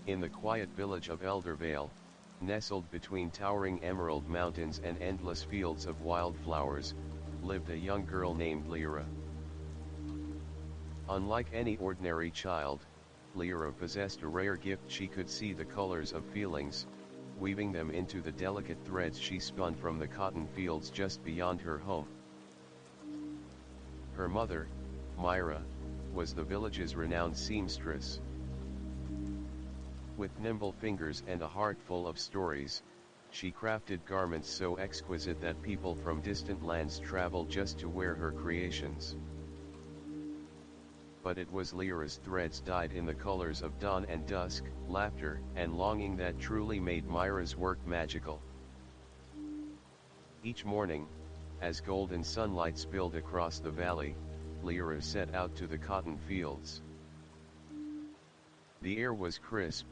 In the quiet village of Eldervale, nestled between towering emerald mountains and endless fields of wildflowers, lived a young girl named Lyra. Unlike any ordinary child, Lyra possessed a rare gift. She could see the colors of feelings, weaving them into the delicate threads she spun from the cotton fields just beyond her home. Her mother, Myra, was the village's renowned seamstress. With nimble fingers and a heart full of stories, she crafted garments so exquisite that people from distant lands traveled just to wear her creations. But it was Lyra's threads dyed in the colors of dawn and dusk, laughter, and longing that truly made Myra's work magical. Each morning, as golden sunlight spilled across the valley, Lyra set out to the cotton fields. The air was crisp,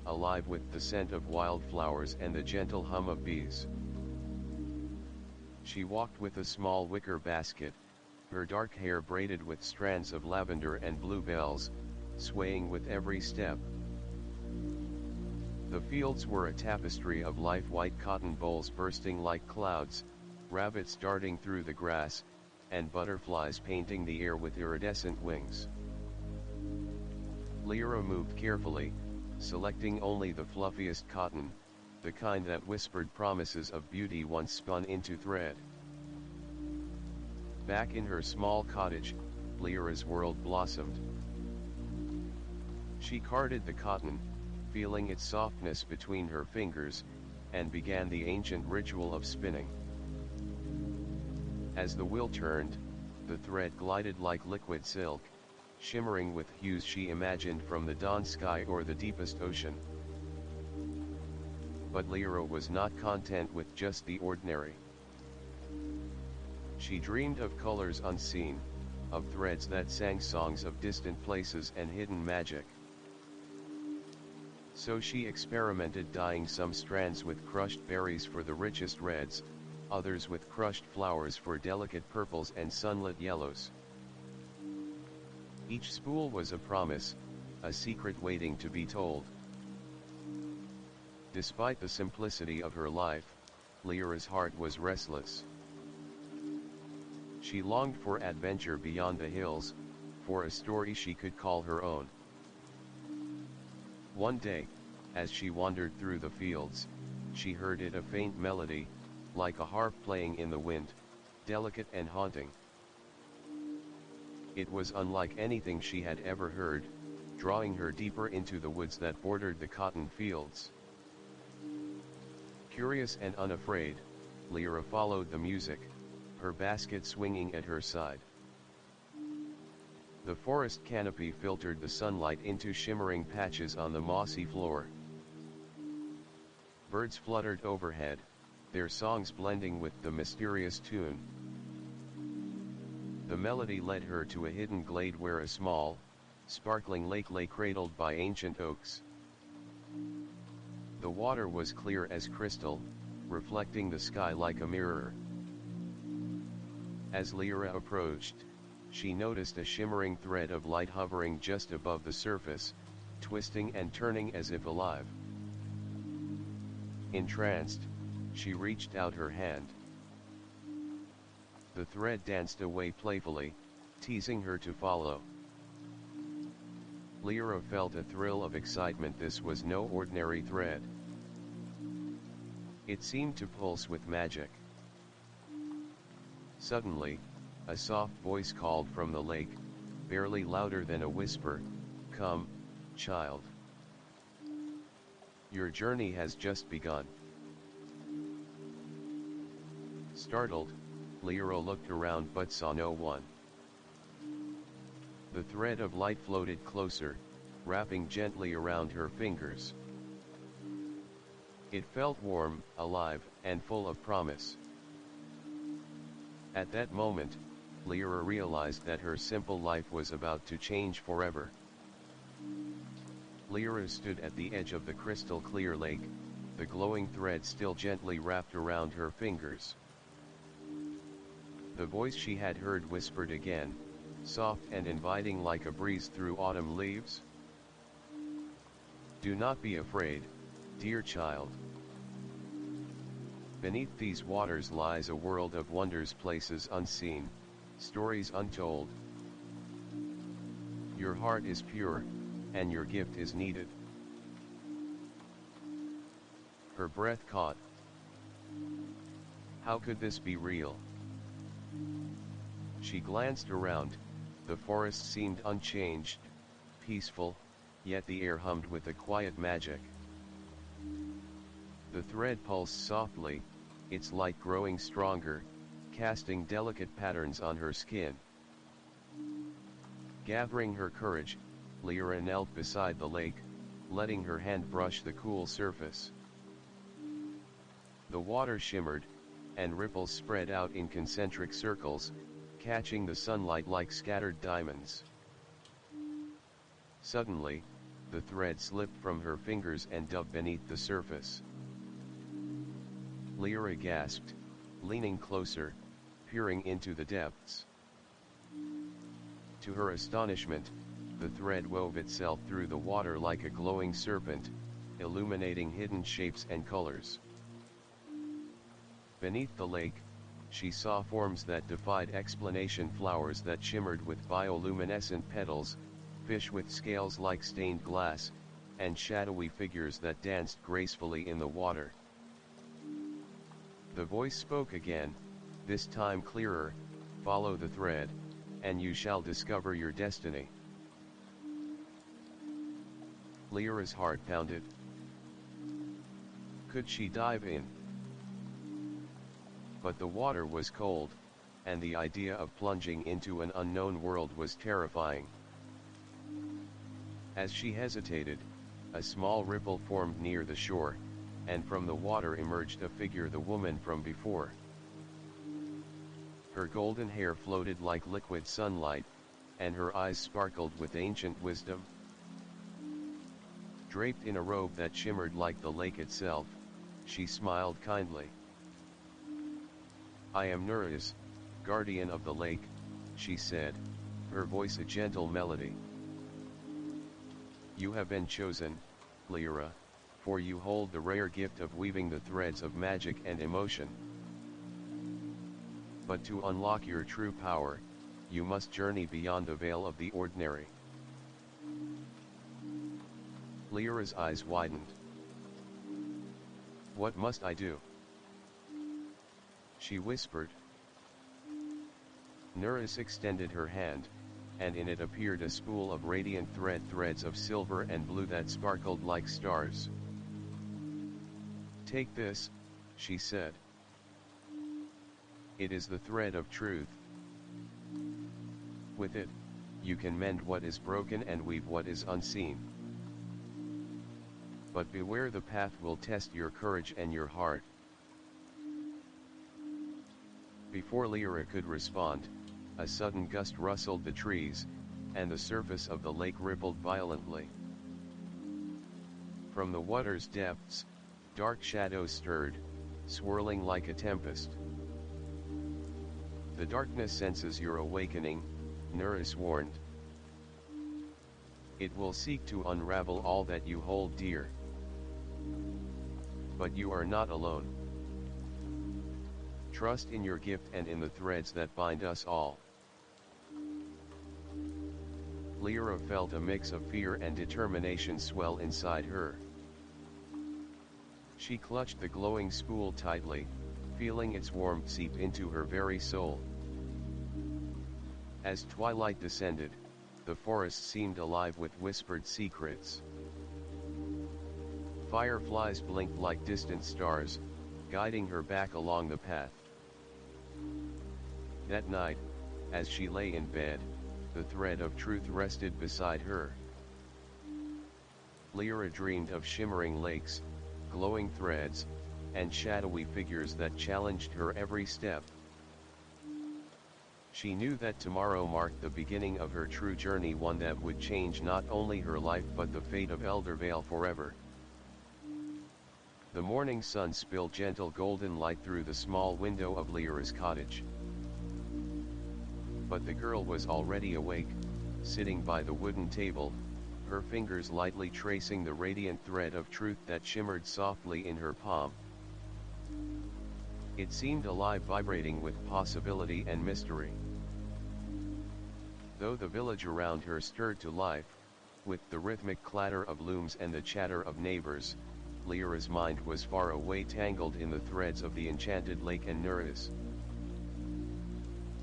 alive with the scent of wildflowers and the gentle hum of bees. She walked with a small wicker basket, her dark hair braided with strands of lavender and bluebells, swaying with every step. The fields were a tapestry of life, white cotton bolls bursting like clouds, rabbits darting through the grass, and butterflies painting the air with iridescent wings. Lyra moved carefully, selecting only the fluffiest cotton, the kind that whispered promises of beauty once spun into thread. Back in her small cottage, Lyra's world blossomed. She carded the cotton, feeling its softness between her fingers, and began the ancient ritual of spinning. As the wheel turned, the thread glided like liquid silk, shimmering with hues she imagined from the dawn sky or the deepest ocean. But Lyra was not content with just the ordinary. She dreamed of colors unseen, of threads that sang songs of distant places and hidden magic. So she experimented, dyeing some strands with crushed berries for the richest reds, others with crushed flowers for delicate purples and sunlit yellows. Each spool was a promise, a secret waiting to be told. Despite the simplicity of her life, Lyra's heart was restless. She longed for adventure beyond the hills, for a story she could call her own. One day, as she wandered through the fields, she heard a faint melody, like a harp playing in the wind, delicate and haunting. It was unlike anything she had ever heard, drawing her deeper into the woods that bordered the cotton fields. Curious and unafraid, Lyra followed the music, her basket swinging at her side. The forest canopy filtered the sunlight into shimmering patches on the mossy floor. Birds fluttered overhead, their songs blending with the mysterious tune. The melody led her to a hidden glade where a small, sparkling lake lay cradled by ancient oaks. The water was clear as crystal, reflecting the sky like a mirror. As Lyra approached, she noticed a shimmering thread of light hovering just above the surface, twisting and turning as if alive. Entranced, she reached out her hand. The thread danced away playfully, teasing her to follow. Lyra felt a thrill of excitement. This was no ordinary thread. It seemed to pulse with magic. Suddenly, a soft voice called from the lake, barely louder than a whisper, "Come, child. Your journey has just begun." Startled, Lyra looked around but saw no one. The thread of light floated closer, wrapping gently around her fingers. It felt warm, alive, and full of promise. At that moment, Lyra realized that her simple life was about to change forever. Lyra stood at the edge of the crystal-clear lake, the glowing thread still gently wrapped around her fingers. The voice she had heard whispered again, soft and inviting like a breeze through autumn leaves. Do not be afraid, dear child. Beneath these waters lies a world of wonders, places unseen, stories untold. Your heart is pure, and your gift is needed. Her breath caught. How could this be real? She glanced around. The forest seemed unchanged, peaceful, yet the air hummed with a quiet magic. The thread pulsed softly, its light growing stronger, casting delicate patterns on her skin. Gathering her courage, Lyra knelt beside the lake, letting her hand brush the cool surface. The water shimmered, and ripples spread out in concentric circles, catching the sunlight like scattered diamonds. Suddenly, the thread slipped from her fingers and dug beneath the surface. Lyra gasped, leaning closer, peering into the depths. To her astonishment, the thread wove itself through the water like a glowing serpent, illuminating hidden shapes and colors. Beneath the lake, she saw forms that defied explanation, flowers that shimmered with bioluminescent petals, fish with scales like stained glass, and shadowy figures that danced gracefully in the water. The voice spoke again, this time clearer, "Follow the thread, and you shall discover your destiny." Lyra's heart pounded. Could she dive in? But the water was cold, and the idea of plunging into an unknown world was terrifying. As she hesitated, a small ripple formed near the shore, and from the water emerged a figure, the woman from before. Her golden hair floated like liquid sunlight, and her eyes sparkled with ancient wisdom. Draped in a robe that shimmered like the lake itself, she smiled kindly. "I am Narrated, guardian of the lake," she said, her voice a gentle melody. "You have been chosen, Lyra, for you hold the rare gift of weaving the threads of magic and emotion. But to unlock your true power, you must journey beyond the veil of the ordinary." Lyra's eyes widened. "What must I do?" she whispered. Narrated extended her hand, and in it appeared a spool of radiant threads of silver and blue that sparkled like stars. "Take this," she said. "It is the thread of truth. With it, you can mend what is broken and weave what is unseen. But beware, the path will test your courage and your heart." Before Lyra could respond, a sudden gust rustled the trees, and the surface of the lake rippled violently. From the water's depths, dark shadows stirred, swirling like a tempest. "The darkness senses your awakening," Narrated warned. "It will seek to unravel all that you hold dear. But you are not alone. Trust in your gift and in the threads that bind us all." Lyra felt a mix of fear and determination swell inside her. She clutched the glowing spool tightly, feeling its warmth seep into her very soul. As twilight descended, the forest seemed alive with whispered secrets. Fireflies blinked like distant stars, guiding her back along the path. That night, as she lay in bed, the thread of truth rested beside her. Lyra dreamed of shimmering lakes, glowing threads, and shadowy figures that challenged her every step. She knew that tomorrow marked the beginning of her true journey, one that would change not only her life but the fate of Eldervale forever. The morning sun spilled gentle golden light through the small window of Lyra's cottage. But the girl was already awake, sitting by the wooden table, her fingers lightly tracing the radiant thread of truth that shimmered softly in her palm. It seemed alive, vibrating with possibility and mystery. Though the village around her stirred to life, with the rhythmic clatter of looms and the chatter of neighbors, Lyra's mind was far away, tangled in the threads of the enchanted lake and Narrated.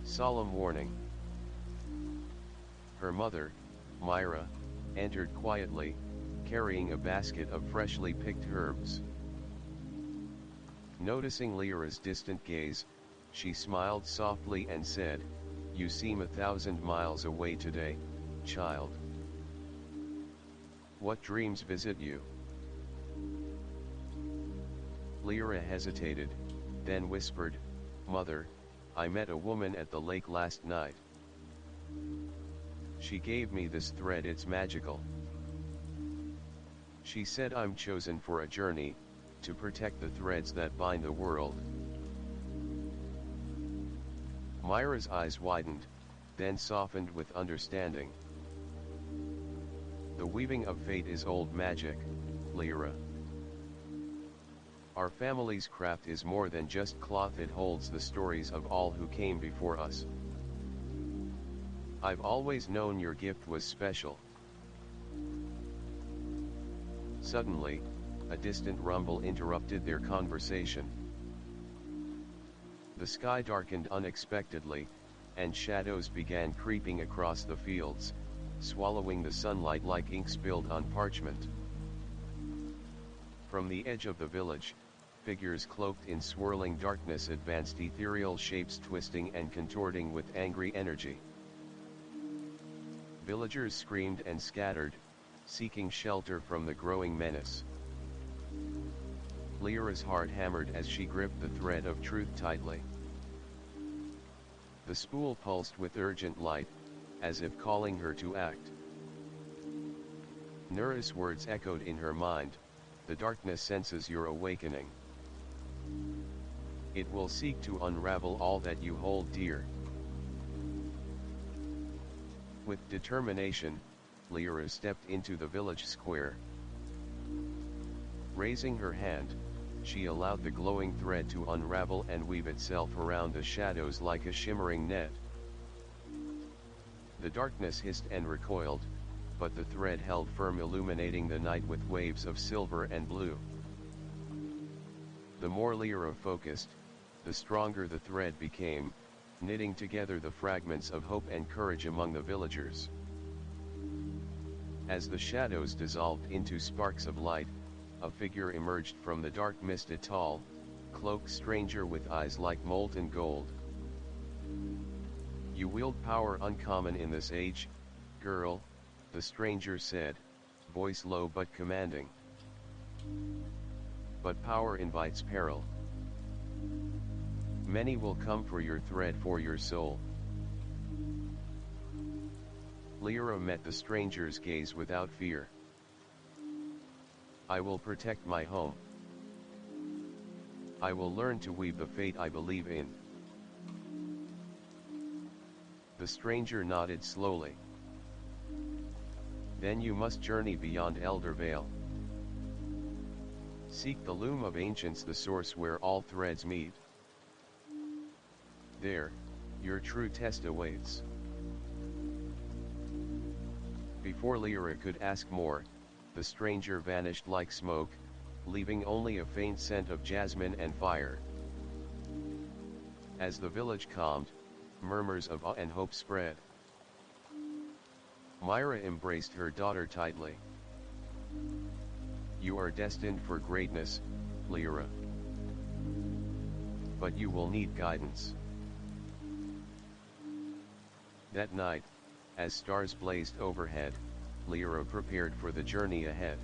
Solemn warning. Her mother, Myra, entered quietly, carrying a basket of freshly picked herbs. Noticing Lyra's distant gaze, she smiled softly and said, "You seem 1,000 miles away today, child. What dreams visit you?" Lyra hesitated, then whispered, "Mother, I met a woman at the lake last night. She gave me this thread, it's magical. She said I'm chosen for a journey, to protect the threads that bind the world." Myra's eyes widened, then softened with understanding. "The weaving of fate is old magic, Lyra. Our family's craft is more than just cloth, it holds the stories of all who came before us. I've always known your gift was special." Suddenly, a distant rumble interrupted their conversation. The sky darkened unexpectedly, and shadows began creeping across the fields, swallowing the sunlight like ink spilled on parchment. From the edge of the village, figures cloaked in swirling darkness advanced, ethereal shapes twisting and contorting with angry energy. Villagers screamed and scattered, seeking shelter from the growing menace. Lyra's heart hammered as she gripped the thread of truth tightly. The spool pulsed with urgent light, as if calling her to act. Nura's words echoed in her mind, "The darkness senses your awakening. It will seek to unravel all that you hold dear." With determination, Lyra stepped into the village square. Raising her hand, she allowed the glowing thread to unravel and weave itself around the shadows like a shimmering net. The darkness hissed and recoiled, but the thread held firm, illuminating the night with waves of silver and blue. The more Lyra focused, the stronger the thread became, knitting together the fragments of hope and courage among the villagers. As the shadows dissolved into sparks of light, a figure emerged from the dark mist, a tall, cloaked stranger with eyes like molten gold. "You wield power uncommon in this age, girl," the stranger said, voice low but commanding. "But power invites peril. Many will come for your thread, for your soul." Lyra met the stranger's gaze without fear. "I will protect my home. I will learn to weave the fate I believe in." The stranger nodded slowly. "Then you must journey beyond Elder Vale. Seek the loom of ancients, the source where all threads meet. There, your true test awaits." Before Lyra could ask more, the stranger vanished like smoke, leaving only a faint scent of jasmine and fire. As the village calmed, murmurs of awe and hope spread. Myra embraced her daughter tightly. "You are destined for greatness, Lyra. But you will need guidance." That night, as stars blazed overhead, Lyra prepared for the journey ahead.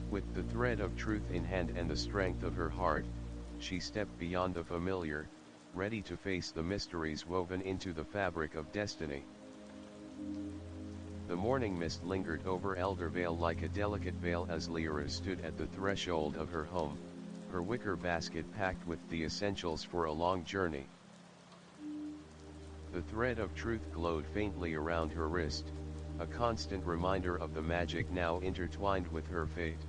With the thread of truth in hand and the strength of her heart, she stepped beyond the familiar, ready to face the mysteries woven into the fabric of destiny. The morning mist lingered over Elder Vale like a delicate veil as Lyra stood at the threshold of her home, her wicker basket packed with the essentials for a long journey. The thread of truth glowed faintly around her wrist, a constant reminder of the magic now intertwined with her fate.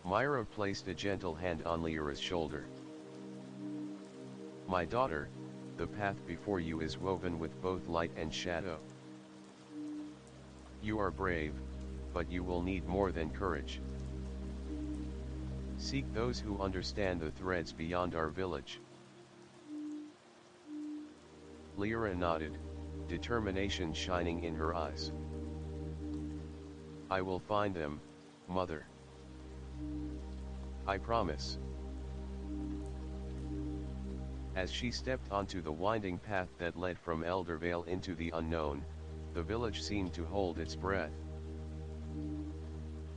Myra placed a gentle hand on Lyra's shoulder. "My daughter, the path before you is woven with both light and shadow. You are brave, but you will need more than courage. Seek those who understand the threads beyond our village." Lyra nodded, determination shining in her eyes. "I will find them, mother. I promise." As she stepped onto the winding path that led from Eldervale into the unknown, the village seemed to hold its breath.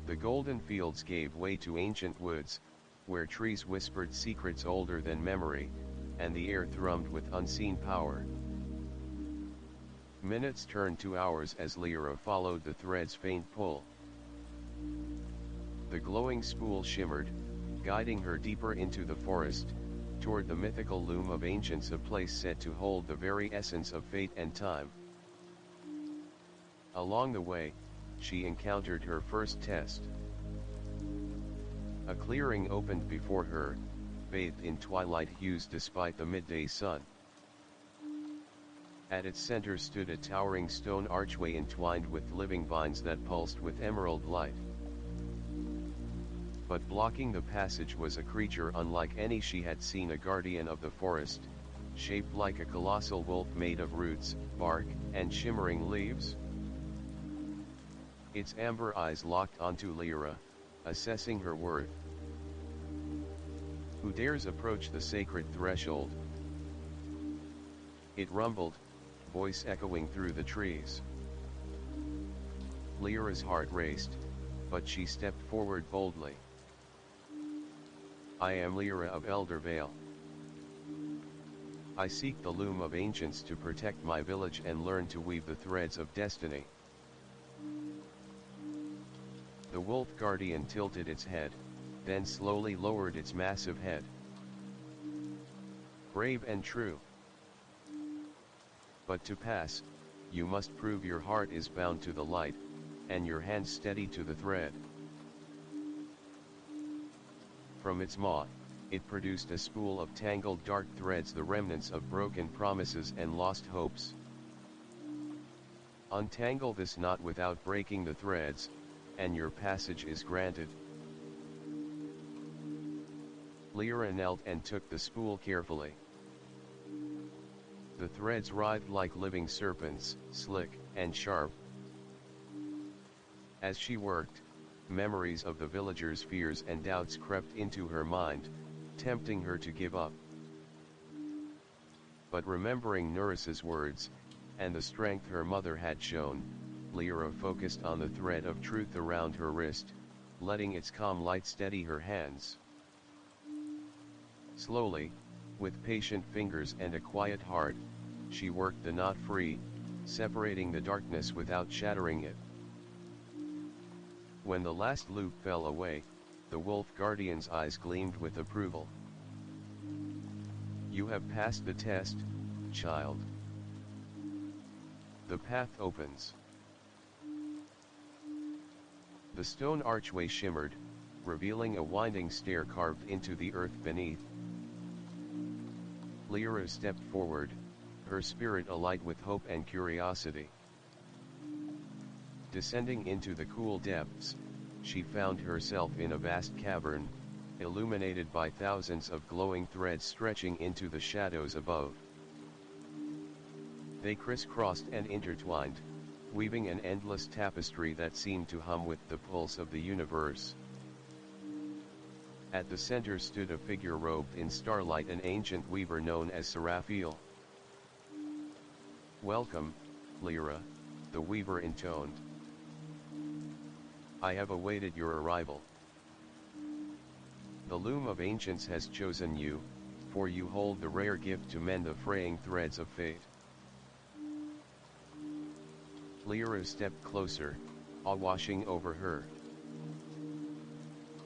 The golden fields gave way to ancient woods, where trees whispered secrets older than memory, and the air thrummed with unseen power. Minutes turned to hours as Lyra followed the thread's faint pull. The glowing spool shimmered, guiding her deeper into the forest, toward the mythical loom of ancients, a place said to hold the very essence of fate and time. Along the way, she encountered her first test. A clearing opened before her, bathed in twilight hues despite the midday sun. At its center stood a towering stone archway entwined with living vines that pulsed with emerald light. But blocking the passage was a creature unlike any she had seen, a guardian of the forest, shaped like a colossal wolf made of roots, bark, and shimmering leaves. Its amber eyes locked onto Lyra, assessing her worth. "Who dares approach the sacred threshold?" it rumbled, voice echoing through the trees. Lyra's heart raced, but she stepped forward boldly. "I am Lyra of Eldervale. I seek the loom of ancients to protect my village and learn to weave the threads of destiny." The wolf guardian tilted its head, then slowly lowered its massive head. "Brave and true. But to pass, you must prove your heart is bound to the light, and your hands steady to the thread." From its maw, it produced a spool of tangled dark threads, the remnants of broken promises and lost hopes. "Untangle this knot without breaking the threads, and your passage is granted." Lyra knelt and took the spool carefully. The threads writhed like living serpents, slick and sharp. As she worked, memories of the villagers' fears and doubts crept into her mind, tempting her to give up. But remembering Nurse's words, and the strength her mother had shown, Lyra focused on the thread of truth around her wrist, letting its calm light steady her hands. Slowly, with patient fingers and a quiet heart, she worked the knot free, separating the darkness without shattering it. When the last loop fell away, the wolf guardian's eyes gleamed with approval. "You have passed the test, child. The path opens." The stone archway shimmered, revealing a winding stair carved into the earth beneath. Lyra stepped forward, her spirit alight with hope and curiosity. Descending into the cool depths, she found herself in a vast cavern, illuminated by thousands of glowing threads stretching into the shadows above. They crisscrossed and intertwined, weaving an endless tapestry that seemed to hum with the pulse of the universe. At the center stood a figure robed in starlight, an ancient weaver known as Seraphiel. "Welcome, Lyra," the weaver intoned. "I have awaited your arrival. The loom of ancients has chosen you, for you hold the rare gift to mend the fraying threads of fate." Lyra stepped closer, awe washing over her.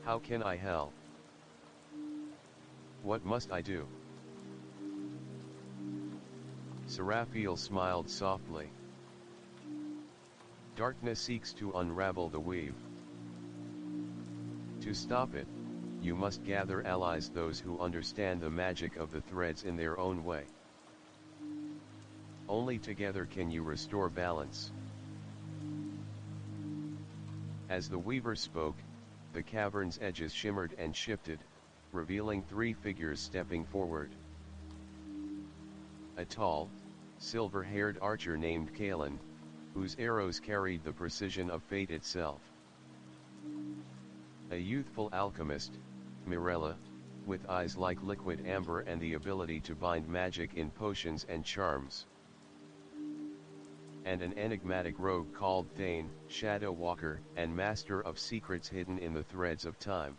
"How can I help? What must I do?" Seraphiel smiled softly. Darkness seeks to unravel the weave. To stop it, you must gather allies, those who understand the magic of the threads in their own way. Only together can you restore balance. As the weaver spoke, the cavern's edges shimmered and shifted, revealing three figures stepping forward. A tall, silver-haired archer named Callan, whose arrows carried the precision of fate itself. A youthful alchemist, Mirella, with eyes like liquid amber and the ability to bind magic in potions and charms. And an enigmatic rogue called Thane, Shadow Walker, and master of secrets hidden in the threads of time.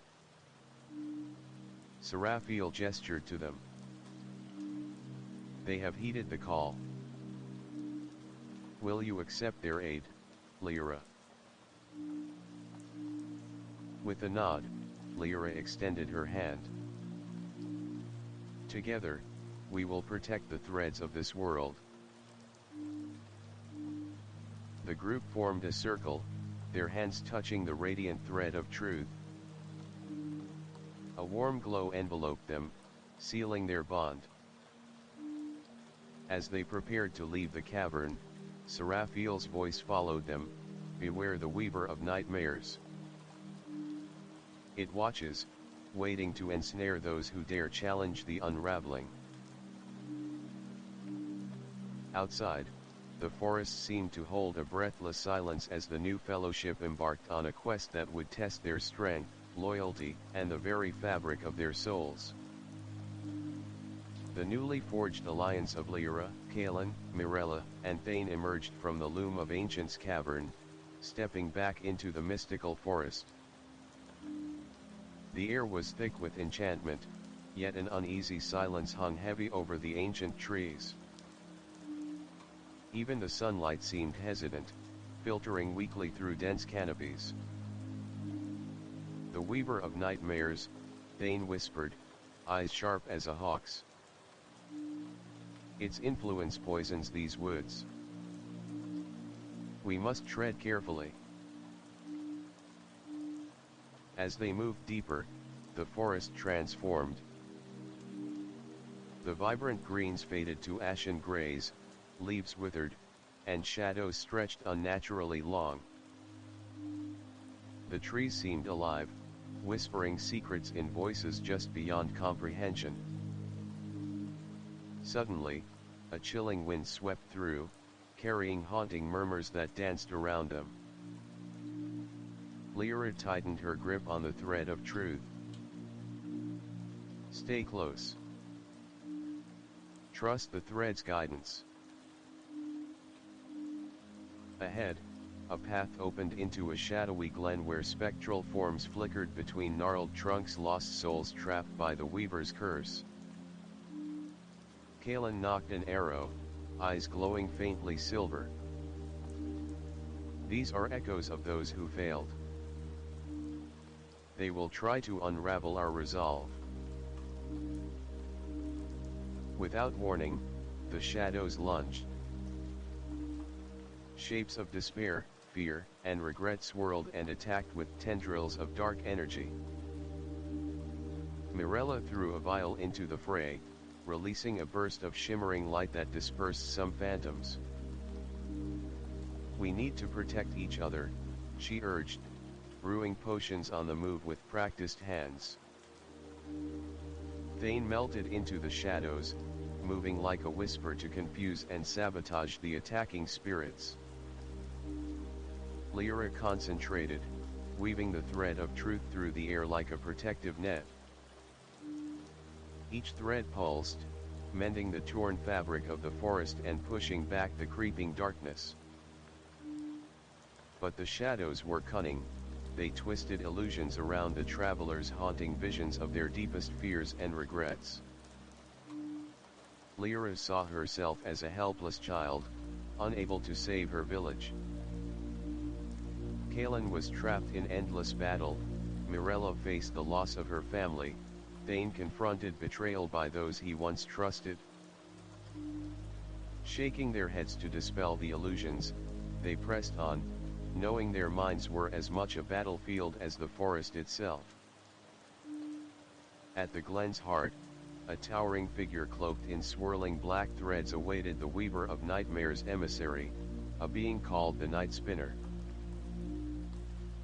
Seraphiel gestured to them. They have heeded the call. Will you accept their aid, Lyra? With a nod, Lyra extended her hand. Together, we will protect the threads of this world. The group formed a circle, their hands touching the radiant thread of truth. A warm glow enveloped them, sealing their bond. As they prepared to leave the cavern, Seraphiel's voice followed them, "Beware the weaver of nightmares. It watches, waiting to ensnare those who dare challenge the unraveling." Outside, the forest seemed to hold a breathless silence as the new fellowship embarked on a quest that would test their strength, loyalty, and the very fabric of their souls. The newly forged alliance of Lyra, Callan, Mirella, and Thane emerged from the Loom of Ancient's cavern, stepping back into the mystical forest. The air was thick with enchantment, yet an uneasy silence hung heavy over the ancient trees. Even the sunlight seemed hesitant, filtering weakly through dense canopies. "The weaver of nightmares," Thane whispered, eyes sharp as a hawk's. "Its influence poisons these woods. We must tread carefully." As they moved deeper, the forest transformed. The vibrant greens faded to ashen grays, leaves withered, and shadows stretched unnaturally long. The trees seemed alive, whispering secrets in voices just beyond comprehension. Suddenly, a chilling wind swept through, carrying haunting murmurs that danced around them. Lyra tightened her grip on the thread of truth. "Stay close. Trust the thread's guidance." Ahead, a path opened into a shadowy glen where spectral forms flickered between gnarled trunks, lost souls trapped by the weaver's curse. Callan nocked an arrow, eyes glowing faintly silver. "These are echoes of those who failed. They will try to unravel our resolve." Without warning, the shadows lunged. Shapes of despair, fear, and regret swirled and attacked with tendrils of dark energy. Mirella threw a vial into the fray, releasing a burst of shimmering light that dispersed some phantoms. "We need to protect each other," she urged, brewing potions on the move with practiced hands. Thane melted into the shadows, moving like a whisper to confuse and sabotage the attacking spirits. Lyra concentrated, weaving the thread of truth through the air like a protective net. Each thread pulsed, mending the torn fabric of the forest and pushing back the creeping darkness. But the shadows were cunning. They twisted illusions around the travelers, haunting visions of their deepest fears and regrets. Lyra saw herself as a helpless child, unable to save her village. Callan was trapped in endless battle, Mirella faced the loss of her family, Thane confronted betrayal by those he once trusted. Shaking their heads to dispel the illusions, they pressed on, knowing their minds were as much a battlefield as the forest itself. At the glen's heart, a towering figure cloaked in swirling black threads awaited the weaver of nightmares' emissary, a being called the Night Spinner.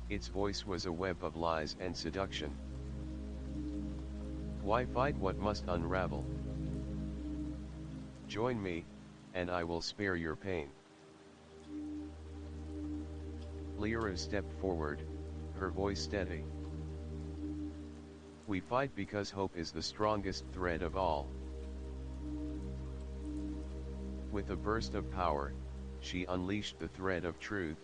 Its voice was a web of lies and seduction. Why fight what must unravel? Join me, and I will spare your pain. Lyra stepped forward, her voice steady. We fight because hope is the strongest thread of all. With a burst of power, she unleashed the thread of truth.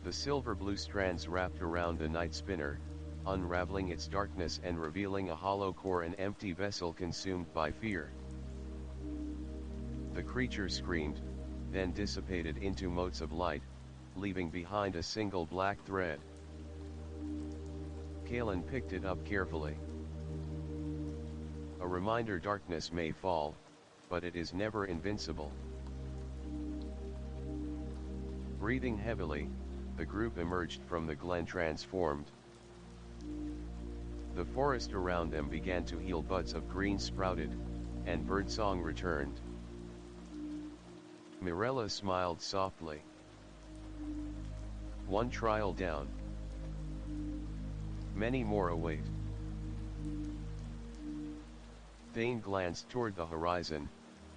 The silver-blue strands wrapped around the Night Spinner, unraveling its darkness and revealing a hollow core, an empty vessel consumed by fear. The creature screamed, then dissipated into motes of light, leaving behind a single black thread. Kalen picked it up carefully. A reminder: darkness may fall, but it is never invincible. Breathing heavily, the group emerged from the glen transformed. The forest around them began to heal, buds of green sprouted, and birdsong returned. Mirella smiled softly. One trial down. Many more await. Thane glanced toward the horizon,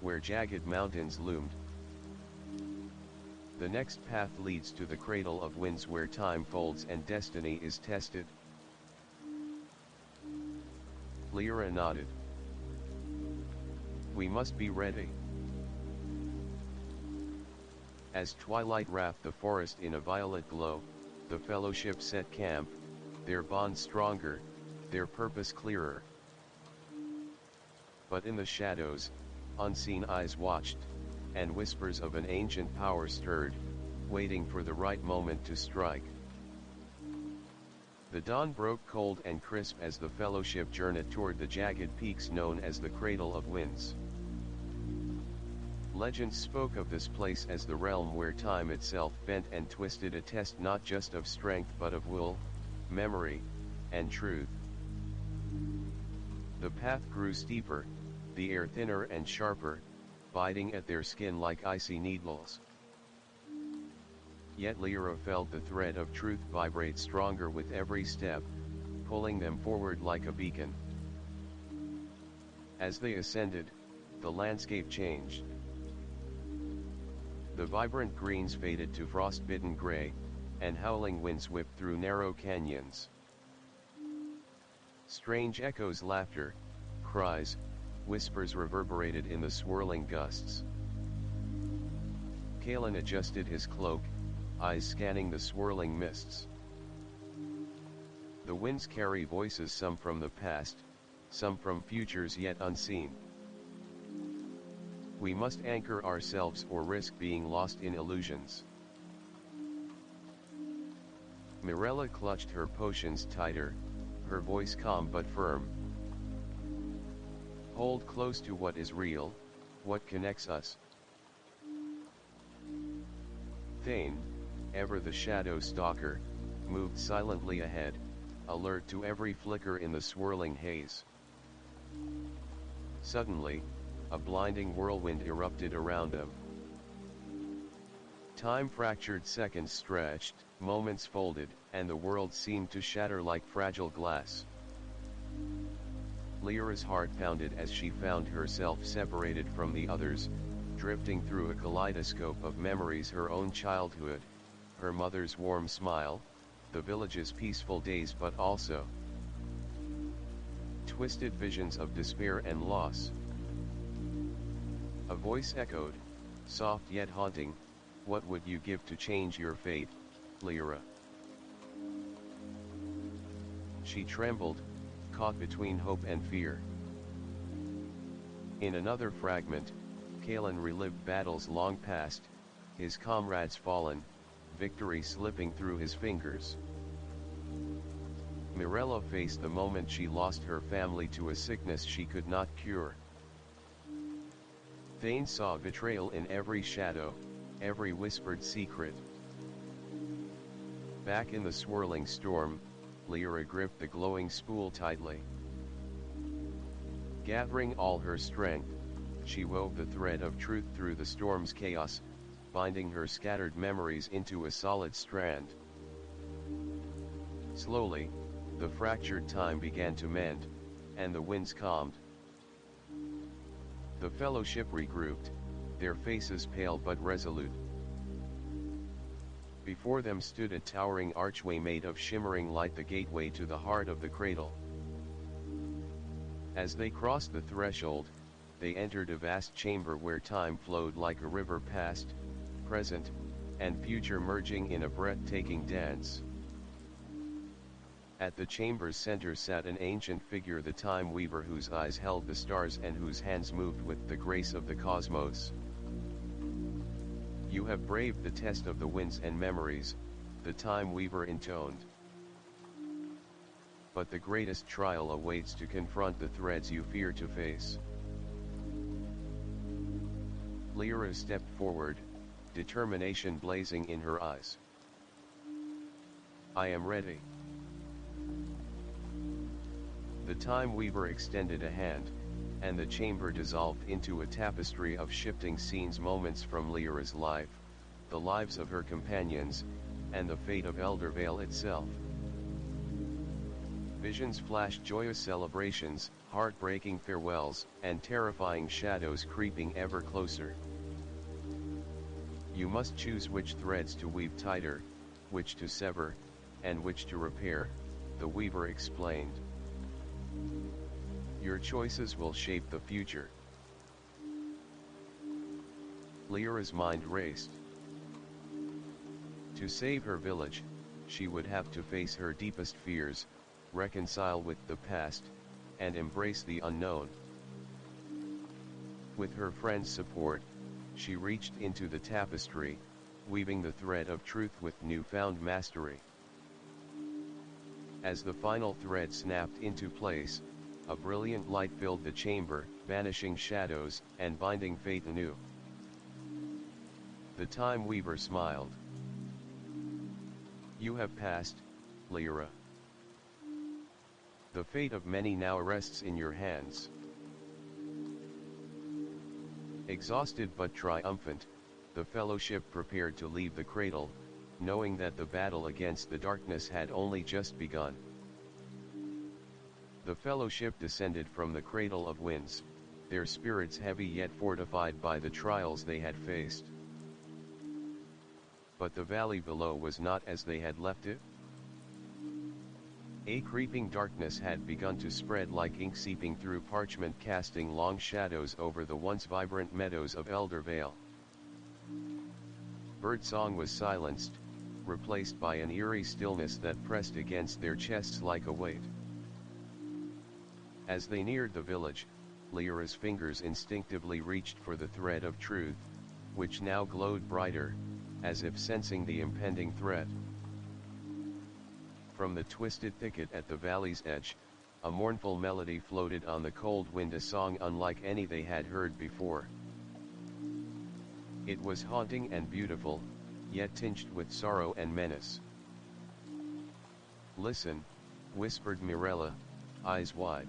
where jagged mountains loomed. The next path leads to the cradle of winds, where time folds and destiny is tested. Lyra nodded. We must be ready. As twilight wrapped the forest in a violet glow, the fellowship set camp, their bond stronger, their purpose clearer. But in the shadows, unseen eyes watched, and whispers of an ancient power stirred, waiting for the right moment to strike. The dawn broke cold and crisp as the fellowship journeyed toward the jagged peaks known as the Cradle of Winds. Legends spoke of this place as the realm where time itself bent and twisted, a test not just of strength but of will, memory, and truth. The path grew steeper, the air thinner and sharper, biting at their skin like icy needles. Yet Lyra felt the thread of truth vibrate stronger with every step, pulling them forward like a beacon. As they ascended, the landscape changed. The vibrant greens faded to frost-bitten gray, and howling winds whipped through narrow canyons. Strange echoes, laughter, cries, whispers reverberated in the swirling gusts. Kalen adjusted his cloak, eyes scanning the swirling mists. The winds carry voices, some from the past, some from futures yet unseen. We must anchor ourselves or risk being lost in illusions. Mirella clutched her potions tighter, her voice calm but firm. Hold close to what is real, what connects us. Thane, ever the shadow stalker, moved silently ahead, alert to every flicker in the swirling haze. Suddenly, a blinding whirlwind erupted around them. Time fractured, seconds stretched, moments folded, and the world seemed to shatter like fragile glass. Lyra's heart pounded as she found herself separated from the others, drifting through a kaleidoscope of memories: her own childhood, her mother's warm smile, the village's peaceful days, but also twisted visions of despair and loss. A voice echoed, soft yet haunting, "What would you give to change your fate, Lyra?" She trembled, caught between hope and fear. In another fragment, Kalen relived battles long past, his comrades fallen, victory slipping through his fingers. Mirella faced the moment she lost her family to a sickness she could not cure. Thane saw betrayal in every shadow, every whispered secret. Back in the swirling storm, Lyra gripped the glowing spool tightly. Gathering all her strength, she wove the thread of truth through the storm's chaos, binding her scattered memories into a solid strand. Slowly, the fractured time began to mend, and the winds calmed. The fellowship regrouped, their faces pale but resolute. Before them stood a towering archway made of shimmering light, the gateway to the heart of the cradle. As they crossed the threshold, they entered a vast chamber where time flowed like a river, past, present, and future merging in a breathtaking dance. At the chamber's center sat an ancient figure, the Time Weaver, whose eyes held the stars and whose hands moved with the grace of the cosmos. "You have braved the test of the winds and memories," the Time Weaver intoned. "But the greatest trial awaits, to confront the threads you fear to face." Lyra stepped forward, determination blazing in her eyes. "I am ready." The Time Weaver extended a hand, and the chamber dissolved into a tapestry of shifting scenes, moments from Lyra's life, the lives of her companions, and the fate of Eldervale itself. Visions flashed, joyous celebrations, heartbreaking farewells, and terrifying shadows creeping ever closer. "You must choose which threads to weave tighter, which to sever, and which to repair," the Weaver explained. "Your choices will shape the future." Lyra's mind raced. To save her village, she would have to face her deepest fears, reconcile with the past, and embrace the unknown. With her friend's support, she reached into the tapestry, weaving the thread of truth with newfound mastery. As the final thread snapped into place, a brilliant light filled the chamber, banishing shadows, and binding fate anew. The Time Weaver smiled. "You have passed, Lyra. The fate of many now rests in your hands." Exhausted but triumphant, the fellowship prepared to leave the cradle, knowing that the battle against the darkness had only just begun. The fellowship descended from the cradle of winds, their spirits heavy yet fortified by the trials they had faced. But the valley below was not as they had left it. A creeping darkness had begun to spread like ink, seeping through parchment, casting long shadows over the once vibrant meadows of Eldervale. Birdsong was silenced, replaced by an eerie stillness that pressed against their chests like a weight. As they neared the village, Lyra's fingers instinctively reached for the thread of truth, which now glowed brighter, as if sensing the impending threat. From the twisted thicket at the valley's edge, a mournful melody floated on the cold wind, a song unlike any they had heard before. It was haunting and beautiful, yet tinged with sorrow and menace. "Listen," whispered Mirella, eyes wide.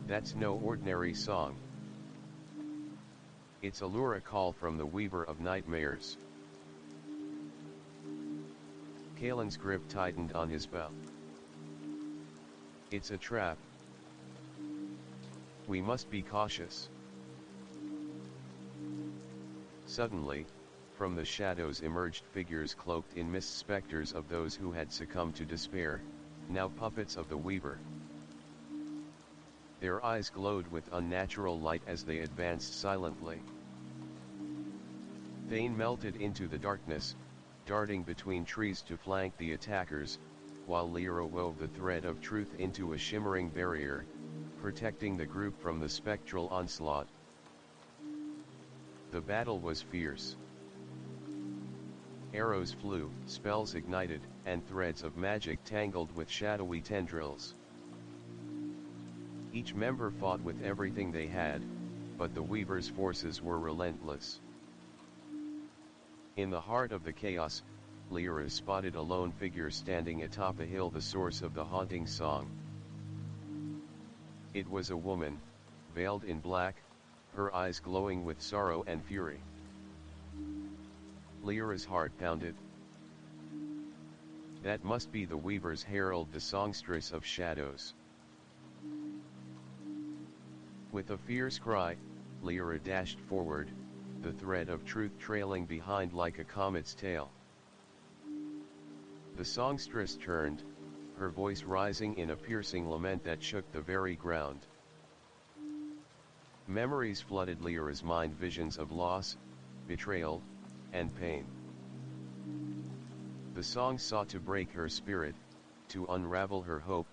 "That's no ordinary song. It's a Lyra call from the Weaver of Nightmares." Kalen's grip tightened on his bow. "It's a trap. We must be cautious." Suddenly, from the shadows emerged figures cloaked in mist, specters of those who had succumbed to despair, now puppets of the Weaver. Their eyes glowed with unnatural light as they advanced silently. Thane melted into the darkness, darting between trees to flank the attackers, while Lyra wove the thread of truth into a shimmering barrier, protecting the group from the spectral onslaught. The battle was fierce. Arrows flew, spells ignited, and threads of magic tangled with shadowy tendrils. Each member fought with everything they had, but the Weaver's forces were relentless. In the heart of the chaos, Lyra spotted a lone figure standing atop a hill, the source of the haunting song. It was a woman, veiled in black, her eyes glowing with sorrow and fury. Lyra's heart pounded. That must be the Weaver's Herald, the songstress of shadows. With a fierce cry, Lyra dashed forward, the thread of truth trailing behind like a comet's tail. The songstress turned, her voice rising in a piercing lament that shook the very ground. Memories flooded Lyra's mind, visions of loss, betrayal, and pain. The song sought to break her spirit, to unravel her hope.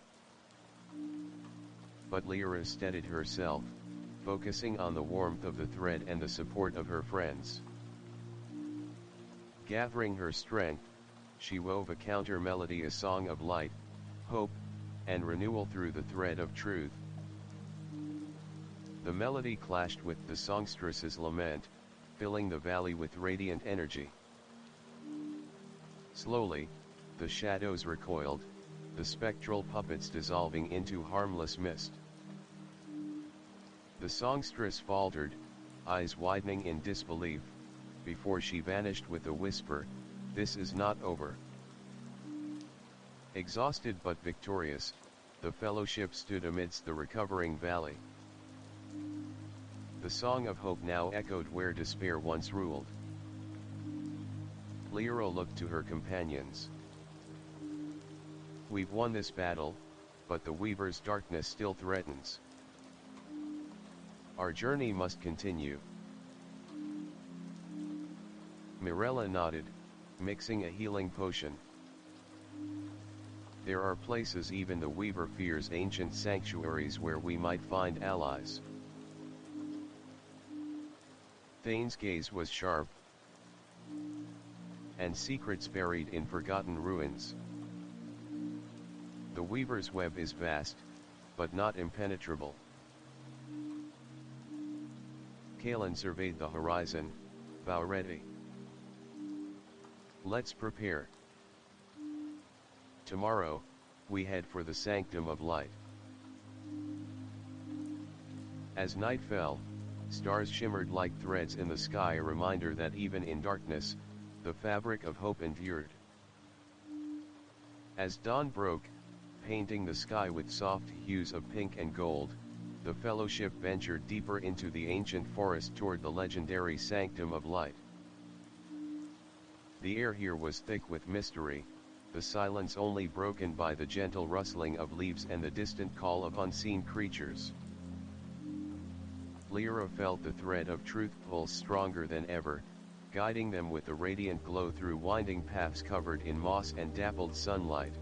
But Lyra steadied herself, focusing on the warmth of the thread and the support of her friends. Gathering her strength, she wove a counter melody, a song of light, hope, and renewal through the thread of truth. The melody clashed with the songstress's lament, filling the valley with radiant energy. Slowly, the shadows recoiled, the spectral puppets dissolving into harmless mist. The songstress faltered, eyes widening in disbelief, before she vanished with a whisper, "This is not over." Exhausted but victorious, the fellowship stood amidst the recovering valley. The song of hope now echoed where despair once ruled. Lyra looked to her companions. "We've won this battle, but the Weaver's darkness still threatens. Our journey must continue." Mirella nodded, mixing a healing potion. "There are places even the Weaver fears, ancient sanctuaries where we might find allies." Thane's gaze was sharp. "And secrets buried in forgotten ruins. The Weaver's web is vast, but not impenetrable." Kalen surveyed the horizon, bow ready. "Let's prepare. Tomorrow, we head for the Sanctum of Light." As night fell, stars shimmered like threads in the sky, a reminder that even in darkness, the fabric of hope endured. As dawn broke, painting the sky with soft hues of pink and gold, the fellowship ventured deeper into the ancient forest toward the legendary Sanctum of Light. The air here was thick with mystery, the silence only broken by the gentle rustling of leaves and the distant call of unseen creatures. Lyra felt the thread of truth pulse stronger than ever, guiding them with a radiant glow through winding paths covered in moss and dappled sunlight.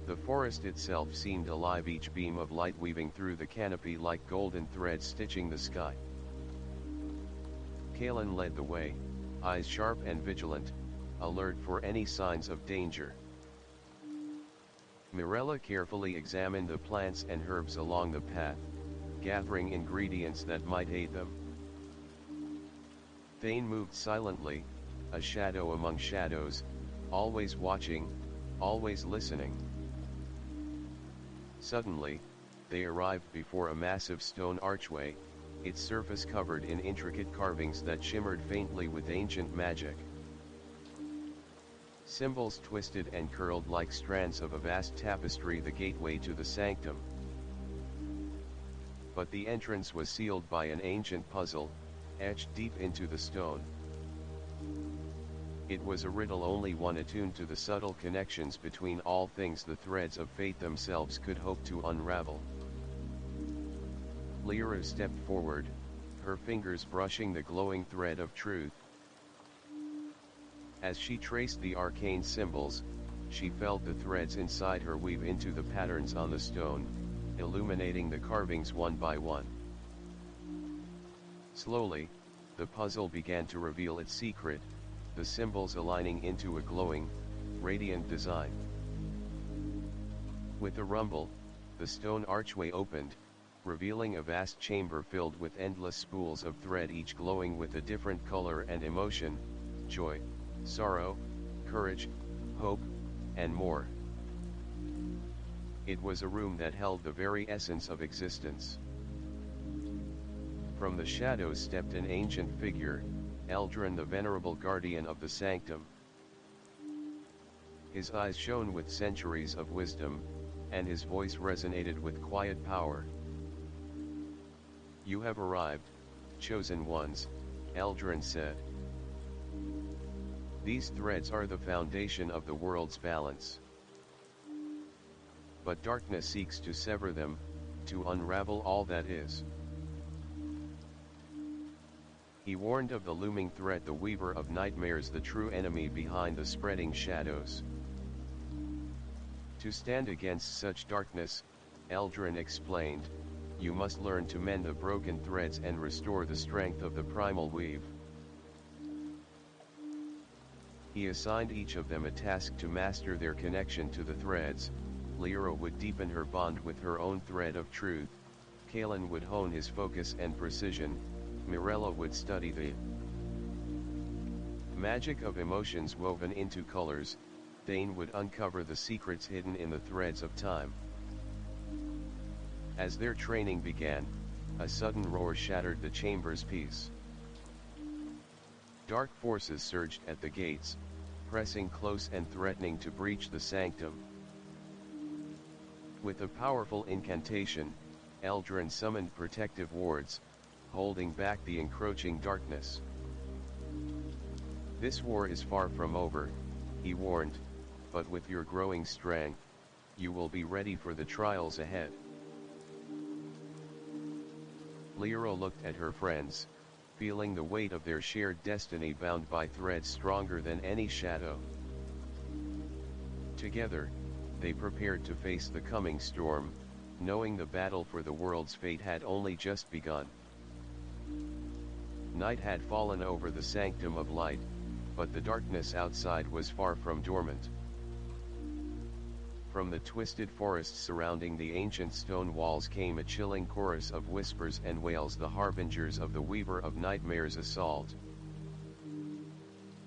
The forest itself seemed alive, each beam of light weaving through the canopy like golden threads stitching the sky. Kalen led the way, eyes sharp and vigilant, alert for any signs of danger. Mirella carefully examined the plants and herbs along the path, gathering ingredients that might aid them. Thane moved silently, a shadow among shadows, always watching, always listening. Suddenly, they arrived before a massive stone archway, its surface covered in intricate carvings that shimmered faintly with ancient magic. Symbols twisted and curled like strands of a vast tapestry, the gateway to the sanctum. But the entrance was sealed by an ancient puzzle, etched deep into the stone. It was a riddle only one attuned to the subtle connections between all things the threads of fate themselves could hope to unravel. Lyra stepped forward, her fingers brushing the glowing thread of truth. As she traced the arcane symbols, she felt the threads inside her weave into the patterns on the stone, illuminating the carvings one by one. Slowly, the puzzle began to reveal its secret, the symbols aligning into a glowing, radiant design. With a rumble, the stone archway opened, revealing a vast chamber filled with endless spools of thread, each glowing with a different color and emotion: joy, sorrow, courage, hope, and more. It was a room that held the very essence of existence. From the shadows stepped an ancient figure, Eldrin, the venerable guardian of the sanctum. His eyes shone with centuries of wisdom, and his voice resonated with quiet power. "You have arrived, chosen ones," Eldrin said. "These threads are the foundation of the world's balance. But darkness seeks to sever them, to unravel all that is." He warned of the looming threat, the weaver of nightmares, the true enemy behind the spreading shadows. To stand against such darkness, Eldrin explained, you must learn to mend the broken threads and restore the strength of the primal weave. He assigned each of them a task to master their connection to the threads. Lyra would deepen her bond with her own thread of truth, Kalen would hone his focus and precision, Mirella would study the magic of emotions woven into colors, Thane would uncover the secrets hidden in the threads of time. As their training began, a sudden roar shattered the chamber's peace. Dark forces surged at the gates, pressing close and threatening to breach the sanctum. With a powerful incantation, Eldrin summoned protective wards, holding back the encroaching darkness. "This war is far from over," he warned, "but with your growing strength, you will be ready for the trials ahead." Lyra looked at her friends, feeling the weight of their shared destiny bound by threads stronger than any shadow. Together, they prepared to face the coming storm, knowing the battle for the world's fate had only just begun. Night had fallen over the sanctum of light, but the darkness outside was far from dormant. From the twisted forests surrounding the ancient stone walls came a chilling chorus of whispers and wails, the harbingers of the Weaver of Nightmare's assault.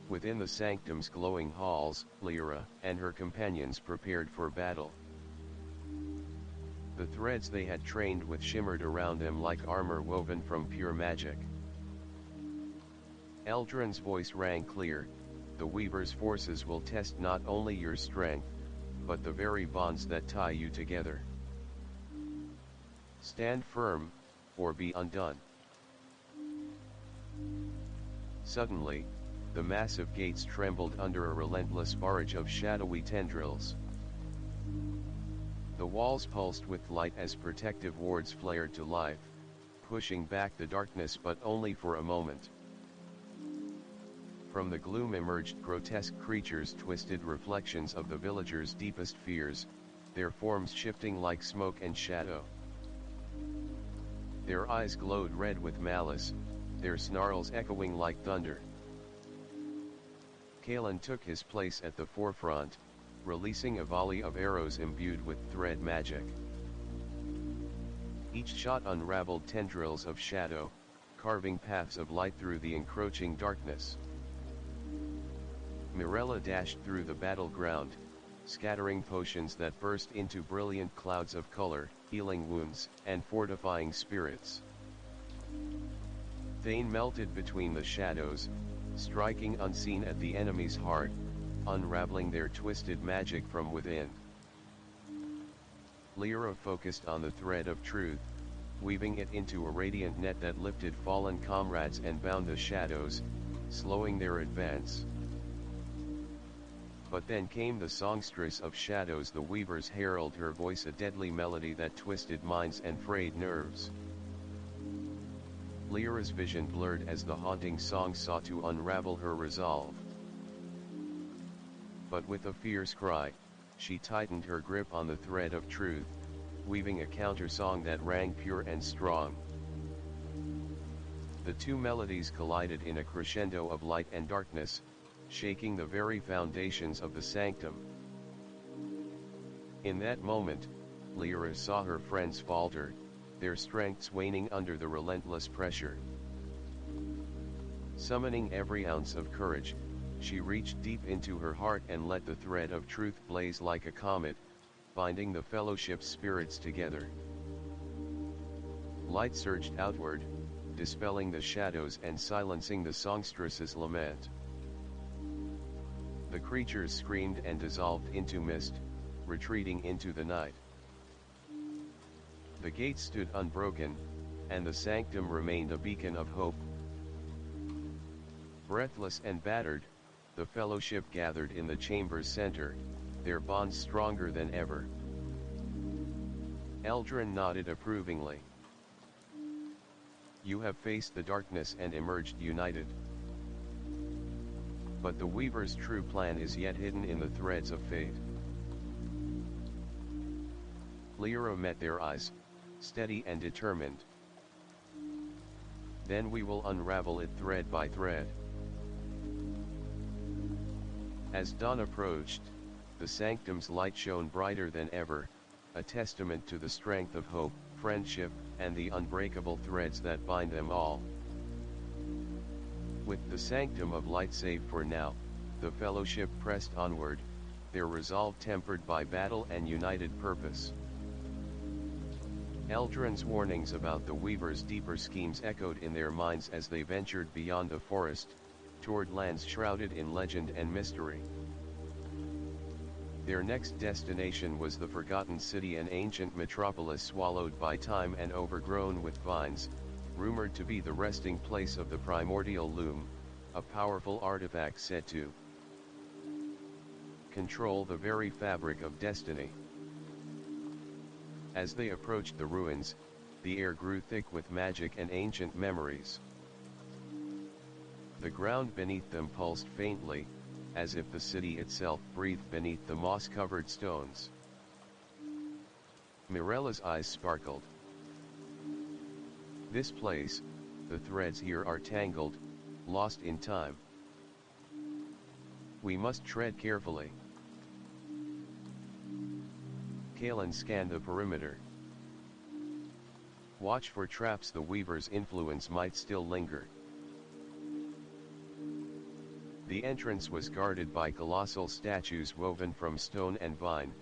Within the sanctum's glowing halls, Lyra and her companions prepared for battle. The threads they had trained with shimmered around them like armor woven from pure magic. Eldrin's voice rang clear, "The Weaver's forces will test not only your strength, but the very bonds that tie you together. Stand firm, or be undone." Suddenly, the massive gates trembled under a relentless barrage of shadowy tendrils. The walls pulsed with light as protective wards flared to life, pushing back the darkness, but only for a moment. From the gloom emerged grotesque creatures, twisted reflections of the villagers' deepest fears, their forms shifting like smoke and shadow. Their eyes glowed red with malice, their snarls echoing like thunder. Kalen took his place at the forefront, releasing a volley of arrows imbued with thread magic. Each shot unraveled tendrils of shadow, carving paths of light through the encroaching darkness. Mirella dashed through the battleground, scattering potions that burst into brilliant clouds of color, healing wounds, and fortifying spirits. Thane melted between the shadows, striking unseen at the enemy's heart, unraveling their twisted magic from within. Lyra focused on the thread of truth, weaving it into a radiant net that lifted fallen comrades and bound the shadows, slowing their advance. But then came the songstress of shadows, the Weaver's herald, her voice a deadly melody that twisted minds and frayed nerves. Lyra's vision blurred as the haunting song sought to unravel her resolve. But with a fierce cry, she tightened her grip on the thread of truth, weaving a counter-song that rang pure and strong. The two melodies collided in a crescendo of light and darkness, shaking the very foundations of the sanctum. In that moment, Lyra saw her friends falter, their strengths waning under the relentless pressure. Summoning every ounce of courage, She reached deep into her heart and let the thread of truth blaze like a comet, binding the fellowship's spirits together. Light surged outward, dispelling the shadows and silencing the songstress's lament. The creatures screamed and dissolved into mist, retreating into the night. The gate stood unbroken, and the sanctum remained a beacon of hope. Breathless and battered, the fellowship gathered in the chamber's center, their bonds stronger than ever. Eldrin nodded approvingly. You have faced the darkness and emerged united. But the Weaver's true plan is yet hidden in the threads of fate. Lyra met their eyes, steady and determined. Then we will unravel it thread by thread. As dawn approached, the sanctum's light shone brighter than ever, a testament to the strength of hope, friendship, and the unbreakable threads that bind them all. With the sanctum of light safe for now, the fellowship pressed onward, their resolve tempered by battle and united purpose. Eldrin's warnings about the Weaver's deeper schemes echoed in their minds as they ventured beyond the forest, toward lands shrouded in legend and mystery. Their next destination was the Forgotten City, an ancient metropolis swallowed by time and overgrown with vines, rumored to be the resting place of the primordial Loom, a powerful artifact said to control the very fabric of destiny. As they approached the ruins, the air grew thick with magic and ancient memories. The ground beneath them pulsed faintly, as if the city itself breathed beneath the moss-covered stones. Mirella's eyes sparkled. This place, the threads here are tangled, lost in time. We must tread carefully. Kalen scanned the perimeter. Watch for traps. The Weaver's influence might still linger. The entrance was guarded by colossal statues woven from stone and vine,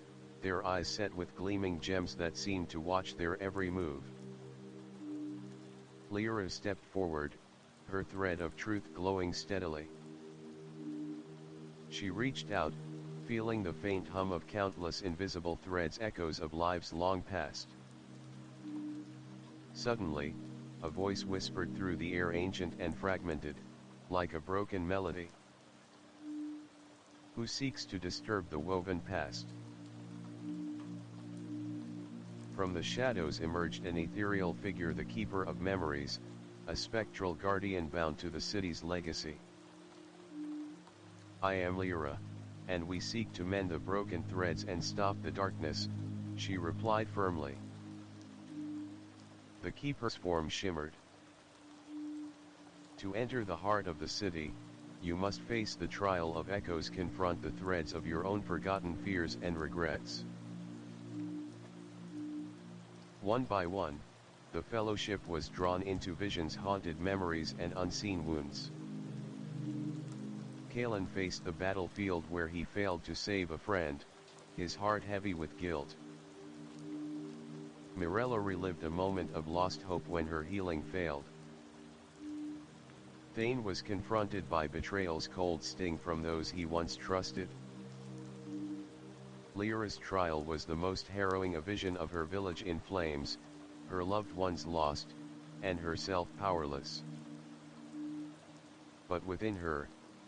their eyes set with gleaming gems that seemed to watch their every move. Lyra stepped forward, her thread of truth glowing steadily. She reached out, feeling the faint hum of countless invisible threads, echoes of lives long past. Suddenly, a voice whispered through the air, ancient and fragmented, like a broken melody. Who seeks to disturb the woven past? From the shadows emerged an ethereal figure, the keeper of memories, a spectral guardian bound to the city's legacy. I am Lyra, and we seek to mend the broken threads and stop the darkness, she replied firmly. The keeper's form shimmered. To enter the heart of the city, you must face the trial of echoes, confront the threads of your own forgotten fears and regrets. One by one, the fellowship was drawn into visions, haunted memories, and unseen wounds. Kalen faced the battlefield where he failed to save a friend, his heart heavy with guilt. Mirella relived a moment of lost hope when her healing failed. Thane was confronted by betrayal's cold sting from those he once trusted. Lyra's trial was the most harrowing, a vision of her village in flames, her loved ones lost, and herself powerless. But within her,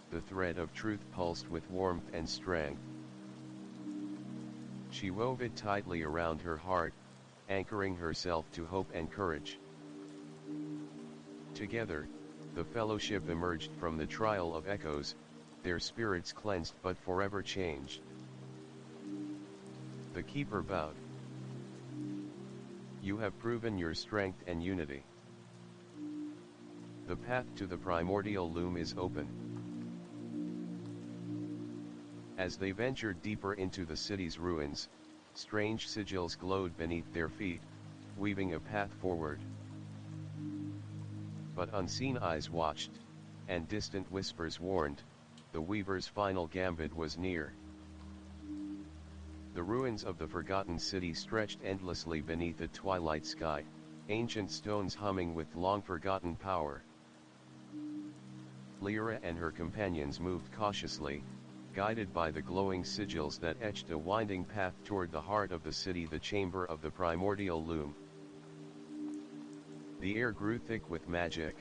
the thread of truth pulsed with warmth and strength. She wove it tightly around her heart, anchoring herself to hope and courage. Together, the fellowship emerged from the trial of echoes, their spirits cleansed but forever changed. The keeper bowed. You have proven your strength and unity. The path to the primordial Loom is open. As they ventured deeper into the city's ruins, strange sigils glowed beneath their feet, weaving a path forward. But unseen eyes watched, and distant whispers warned, the weaver's final gambit was near. The ruins of the forgotten city stretched endlessly beneath a twilight sky, ancient stones humming with long-forgotten power. Lyra and her companions moved cautiously, guided by the glowing sigils that etched a winding path toward the heart of the city, the chamber of the primordial loom. The air grew thick with magic,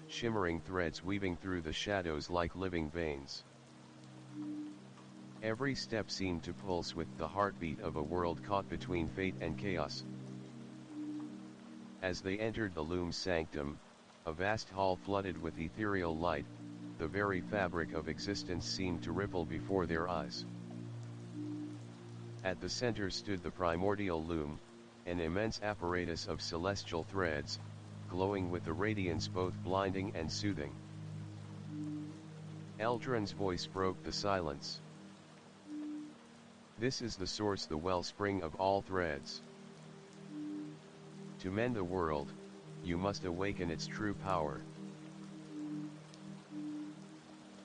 shimmering threads weaving through the shadows like living veins. Every step seemed to pulse with the heartbeat of a world caught between fate and chaos. As they entered the loom's sanctum, a vast hall flooded with ethereal light, the very fabric of existence seemed to ripple before their eyes. At the center stood the primordial loom, an immense apparatus of celestial threads, glowing with a radiance both blinding and soothing. Eldrin's voice broke the silence. This is the source, the wellspring of all threads. To mend the world, you must awaken its true power.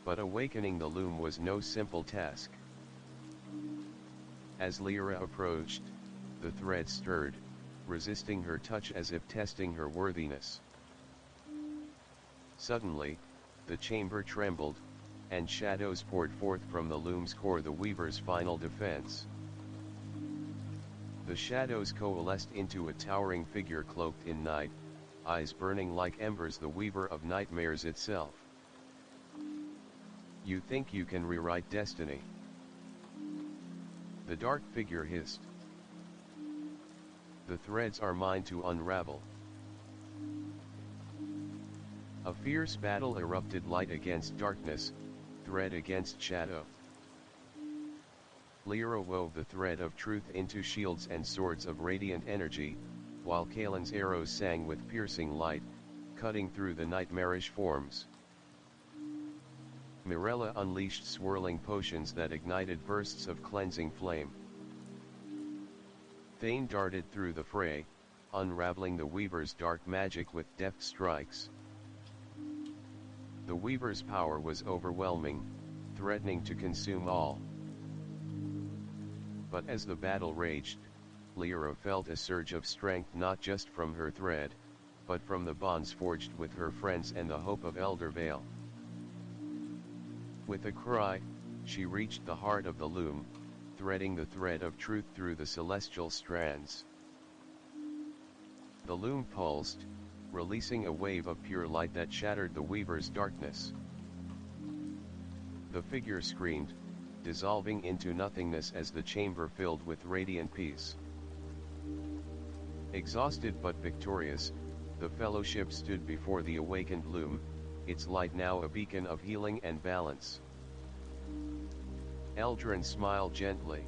But awakening the loom was no simple task. As Lyra approached, the threads stirred, resisting her touch as if testing her worthiness. Suddenly, the chamber trembled, and shadows poured forth from the loom's core, the weaver's final defense. The shadows coalesced into a towering figure cloaked in night, eyes burning like embers, the weaver of nightmares itself. You think you can rewrite destiny? The dark figure hissed. The threads are mine to unravel. A fierce battle erupted, light against darkness, thread against shadow. Lyra wove the thread of truth into shields and swords of radiant energy, while Kalen's arrows sang with piercing light, cutting through the nightmarish forms. Mirella unleashed swirling potions that ignited bursts of cleansing flame. Thane darted through the fray, unraveling the weaver's dark magic with deft strikes. The weaver's power was overwhelming, threatening to consume all. But as the battle raged, Lyra felt a surge of strength, not just from her thread, but from the bonds forged with her friends and the hope of Elder Vale. With a cry, she reached the heart of the loom, threading the thread of truth through the celestial strands. The loom pulsed, releasing a wave of pure light that shattered the weaver's darkness. The figure screamed, dissolving into nothingness as the chamber filled with radiant peace. Exhausted but victorious, the fellowship stood before the awakened loom, its light now a beacon of healing and balance. Eldrin smiled gently.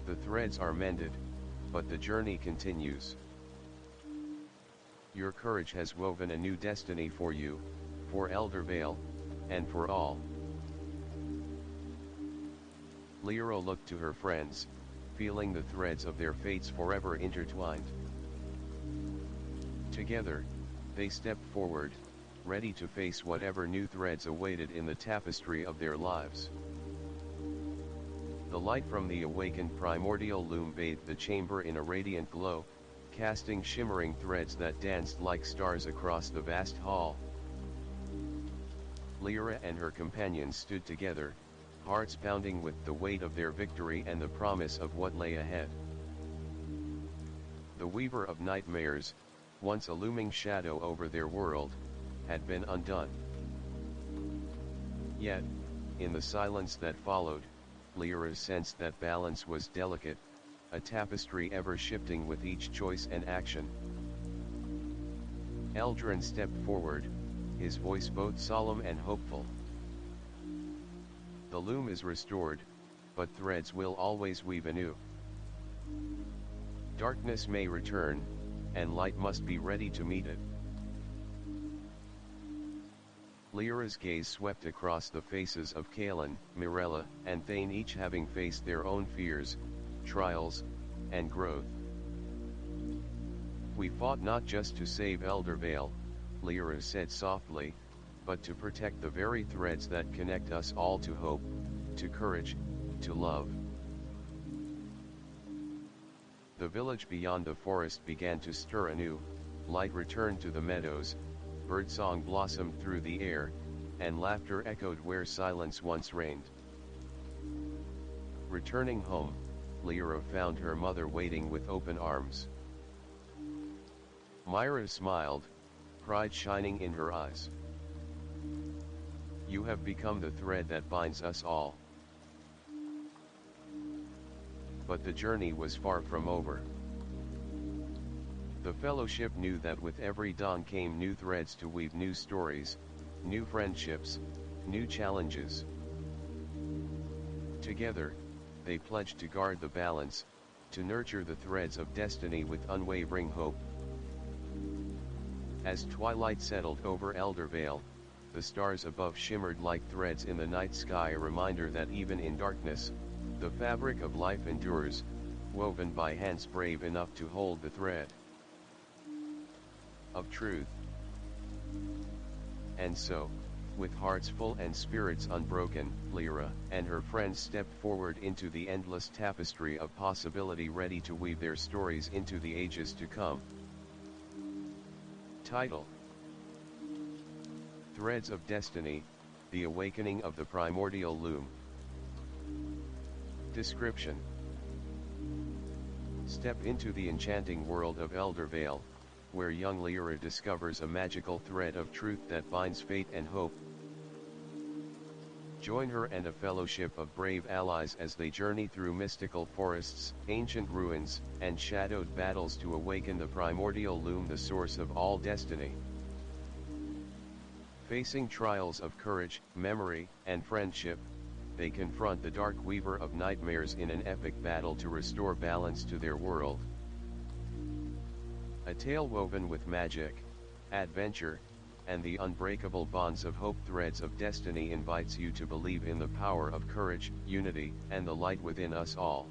The threads are mended, but the journey continues. Your courage has woven a new destiny for you, for Elder Vale, and for all. Lyra looked to her friends, feeling the threads of their fates forever intertwined. Together, they stepped forward, ready to face whatever new threads awaited in the tapestry of their lives. The light from the awakened primordial loom bathed the chamber in a radiant glow, casting shimmering threads that danced like stars across the vast hall. Lyra and her companions stood together, hearts pounding with the weight of their victory and the promise of what lay ahead. The weaver of nightmares, once a looming shadow over their world, had been undone. Yet, in the silence that followed, Lyra sensed that balance was delicate, a tapestry ever shifting with each choice and action. Eldrin stepped forward, his voice both solemn and hopeful. The loom is restored, but threads will always weave anew. Darkness may return, and light must be ready to meet it. Lyra's gaze swept across the faces of Kalen, Mirella, and Thane, each having faced their own fears, trials, and growth. We fought not just to save Elder Vale, Lyra said softly, but to protect the very threads that connect us all to hope, to courage, to love. The village beyond the forest began to stir anew, light returned to the meadows, birdsong blossomed through the air, and laughter echoed where silence once reigned. Returning home, Lyra found her mother waiting with open arms. Myra smiled, pride shining in her eyes. You have become the thread that binds us all. But the journey was far from over. The fellowship knew that with every dawn came new threads to weave new stories, new friendships, new challenges. Together, they pledged to guard the balance, to nurture the threads of destiny with unwavering hope. As twilight settled over Eldervale, the stars above shimmered like threads in the night sky, a reminder that even in darkness, the fabric of life endures, woven by hands brave enough to hold the thread of truth. And so, with hearts full and spirits unbroken, Lyra and her friends stepped forward into the endless tapestry of possibility, ready to weave their stories into the ages to come. Title: Threads of Destiny, The Awakening of the Primordial Loom. Description: Step into the enchanting world of Eldervale, where young Lyra discovers a magical thread of truth that binds fate and hope. Join her and a fellowship of brave allies as they journey through mystical forests, ancient ruins, and shadowed battles to awaken the primordial loom, the source of all destiny. Facing trials of courage, memory, and friendship, they confront the dark weaver of nightmares in an epic battle to restore balance to their world. A tale woven with magic, adventure, and the unbreakable bonds of hope. Threads of Destiny invites you to believe in the power of courage, unity, and the light within us all.